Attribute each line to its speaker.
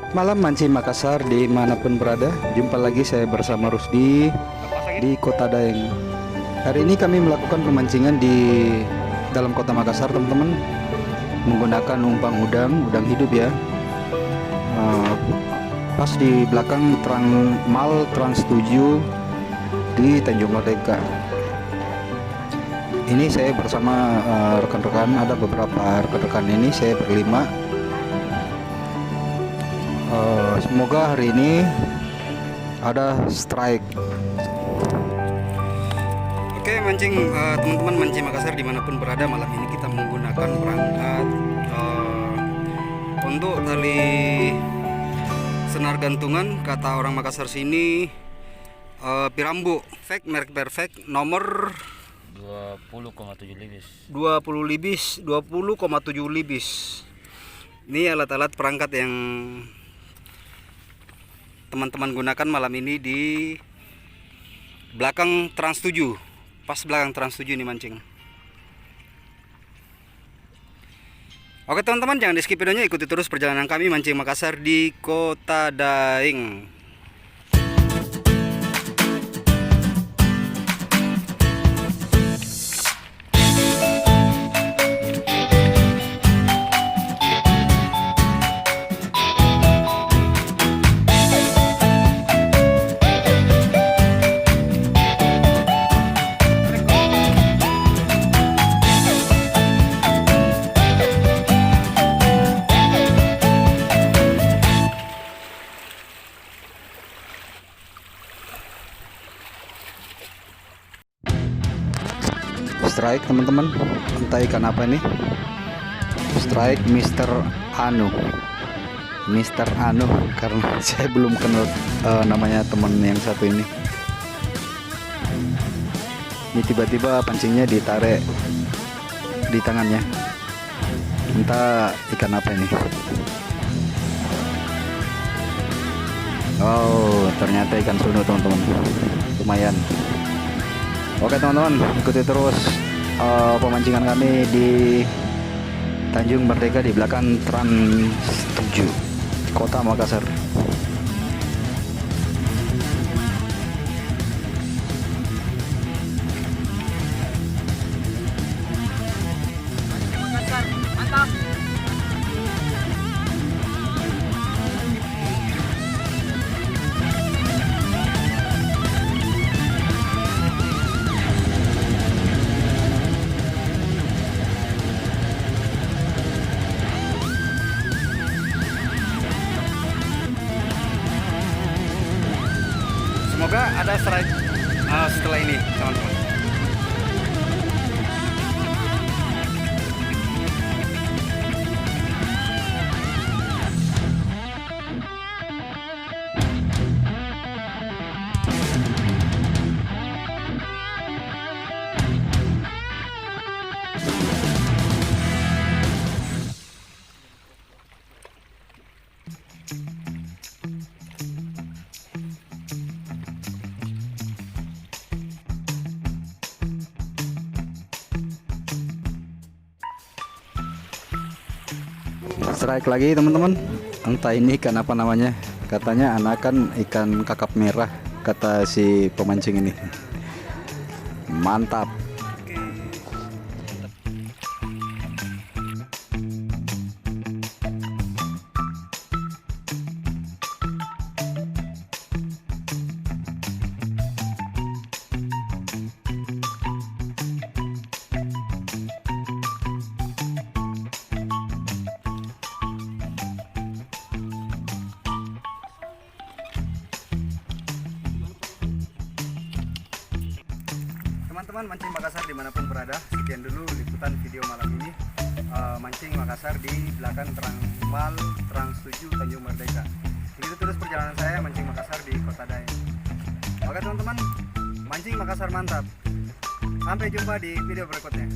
Speaker 1: Malam mancing Makassar dimanapun berada. Jumpa lagi saya bersama Rusdi di Kota Daeng. Hari ini kami melakukan pemancingan di dalam Kota Makassar, teman-teman, menggunakan umpan udang hidup ya. Pas di belakang Trans 7 di Tanjung Merdeka. Ini saya bersama rekan-rekan, ada beberapa rekan-rekan ini, saya berlima. Semoga hari ini ada strike. Oke, mancing teman-teman, mancing Makassar dimanapun berada. Malam ini kita menggunakan perangkat untuk tali senar gantungan, kata orang Makassar sini Pirambu fake, merek perfect, nomor
Speaker 2: 20,7 libis.
Speaker 1: 20,7 libis. Ini alat-alat perangkat yang teman-teman gunakan malam ini di belakang Trans 7. Pas belakang Trans 7 ini mancing. Oke teman-teman, jangan di skip videonya, ikuti terus perjalanan kami mancing Makassar di Kota Daeng. Strike teman-teman, entah ikan apa ini. Strike Mr. Anu karena saya belum kenal namanya teman yang satu ini. Ini tiba-tiba pancingnya ditarik di tangannya, entah ikan apa ini. Oh, ternyata ikan sunu teman-teman, lumayan. Oke teman-teman, ikuti terus pemancingan kami di Tanjung Merdeka di belakang Trans 7 Kota Makassar.
Speaker 2: Mantap.
Speaker 1: Semoga ada strike setelah ini teman-teman. Strike lagi teman-teman, entah ini ikan apa namanya, katanya anakan ikan kakap merah kata si pemancing ini. Mantap. Teman-teman mancing Makassar dimanapun berada, sekian dulu liputan video malam ini. Mancing Makassar di belakang Trans 7 Tanjung Merdeka. Begitu terus perjalanan saya mancing Makassar di Kota Daeng. Oke teman-teman, mancing Makassar mantap. Sampai jumpa di video berikutnya.